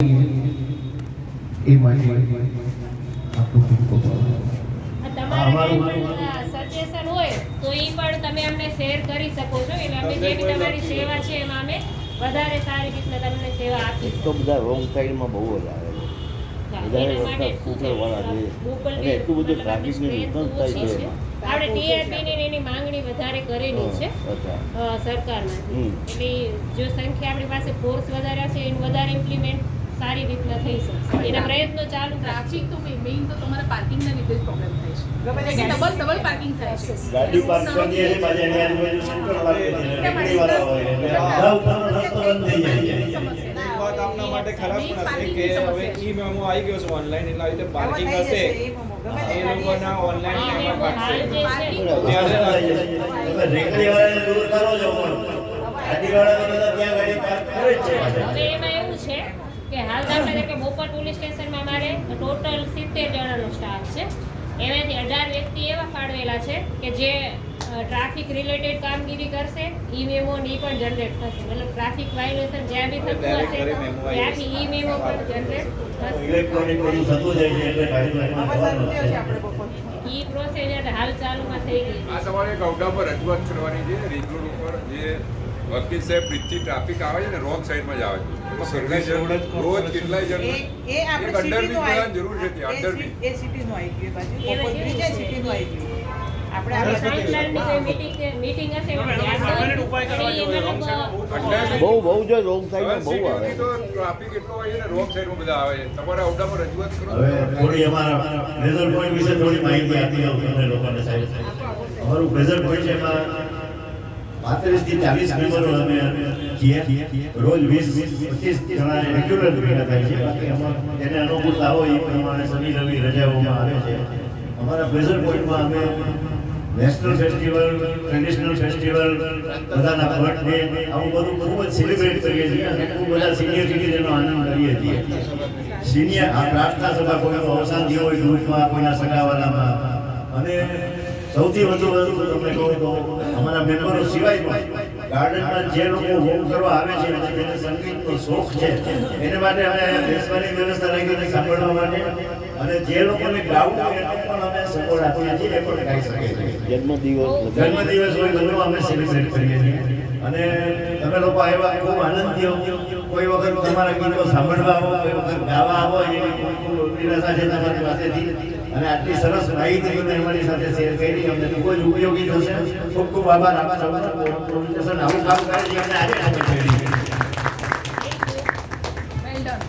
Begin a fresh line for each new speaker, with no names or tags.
એ માટે આપણું ખૂબ
સજેશન હોય તો એ પણ તમે અમને શેર કરી શકો છો. એટલે અમે જે બી તમારી સેવા છે એમાં અમે વધારે સારી રીતના તમને સેવા આપીશું.
તો બધા રોંગ સાઈડમાં બહુ જ આવે છે. વધારે રસ્તા સ્કૂટરવાળા છે અને એટલું બધું ટ્રાફિકની નુકસાન થાય છે.
આપણે ટીઆરપીની એની માંગણી વધારે કરેલી છે સરકારમાંથી. એટલે જો સંખ્યા આપણી પાસે ફોર્સ વધારે હશે એનું વધારે ઇમ્પ્લિમેન્ટ સારી રીતના થઈ શકશે. એના પ્રયત્નો ચાલુ.
ટ્રાફિક તો મેઇન તો તમારે પાર્કિંગના લીધે જ પ્રોબ્લેમ થાય છે. ડબલ પાર્કિંગ થાય છે.
ગાડી પાર્ક કરીએ છે પાછા એની આજુબાજુ સેન્ટર લાગે છે રેકડીવાળા હોય એટલે આ ઉપરનો રસ્તો બંધ થઈ જાય છે.
વાત આપના માટે ખરાબ પણ હશે કે હવે ઈ મેમો આવી ગયો છે ઓનલાઈન એટલે આવી રીતે પાર્કિંગ હશે એ લોકોના ઓનલાઈન પેમેન્ટ કાઢશે
તમે રેકડીવાળાને દૂર કરો છો પણ ગાડીવાળા બધા ત્યાં ગાડી પાર્ક કરે જ છે.
હવે એમાં એવું છે કે હાલ દાખલા તરીકે બોપલ પોલીસ સ્ટેશનમાં અમારે ટોટલ 70 જણાનો સ્ટાફ છે. એમાંથી 18 વ્યક્તિ એવા ફાળવેલા છે કે જે ટ્રાફિક રિલેટેડ કામગીરી કરશે. ઈ મેમો ની પણ જનરેટ થશે. મતલબ ટ્રાફિક વાયોલેશન જ્યાં બી થતું હશે ત્યાંથી ઈ મેમો પણ જનરેટ થશે.
ઇલેક્ટ્રોનિક બધું થતું જાય છે એટલે
ઈ પ્રોસેસ હાલ ચાલુમાં થઈ ગઈ છે.
આ તમારે ગૌડા પર રજૂઆત કરવાની છે. રિંગ રોડ ઉપર જે વકીલ સાહેબ બ્રિજથી ટ્રાફિક આવે છે ને રોંગ સાઈડમાં જ આવે છે. સર્વિસ રોજ કેટલાય જણ અંડરબ્રિજ બનાવવાની જરૂર છે. અંડરબ્રિજ
એ સિટીનું આવી ગયું બાજુ બોપલ બ્રિજ એ સિટીનું આવી ગયું.
બહુ જ રોંગ સાઈડમાં બહુ આવે
તો ટ્રાફિક એટલો હોય છે ને રોંગ સાઈડમાં બધા આવે છે. તમારે આવડામાં રજૂઆત કરો.
હવે થોડી અમારા પ્રેઝર પોઈન્ટ વિશે થોડી માહિતી આપી દઉં તમને લોકોને સાહેબ. અમારું પ્રેઝર પોઈન્ટ છે એમાં 35 થી 40 મેમ્બરો અમે છીએ. રોજ 20-25 જણા રેગ્યુલર ભેગા થાય છે. બાકી અમારે એને અનુકૂળતા હોય એ પ્રમાણે શનિ રવિ રજાઓમાં આવે છે. અમારા પ્રેઝર પોઈન્ટમાં અમે નેશનલ ફેસ્ટિવલ, ટ્રેડિશનલ ફેસ્ટિવલ, બધાના બર્થડે આવું બધું ખૂબ જ સેલિબ્રેટ કરીએ છીએ અને ખૂબ બધા સિનિયર સિટીઝનનો આનંદ કરીએ છીએ. સિનિયર આ પ્રાર્થના સભા કોઈનું અવસાન થયું હોય ગ્રુપમાં, કોઈના સગાવાલામાં અને સૌથી વધુ તમને કહું તો અમારા મેમ્બરો સિવાય પણ ગાર્ડનમાં જે લોકો હોમ કરવા આવે છે અને જેને સંગીતનો શોખ છે એને માટે અમે બેસવાની વ્યવસ્થા રાખી છે સાંભળવા માટે. અને જે લોકોને ગાવું હોય એને પણ અમે સપોર્ટ આપીએ છીએ. એ પણ ગાઈ શકે છે. જન્મદિવસ હોય બધું અમે સેલિબ્રેટ કરીએ છીએ. અને તમે લોકો આવ્યા ખૂબ આનંદ થયો. કોઈ વખત તમારા ગીતો સાંભળવા આવો, કોઈ વખત ગાવા આવો એવી નિરાશા છે તમારી પાસેથી. અને આટલી સરસ માહિતી તમે અમારી સાથે શેર કરી અમને ખૂબ જ ઉપયોગી થશે. ખૂબ ખૂબ આભાર. આવું કામ કરે છે અને આજે અમે કરી.
Well done.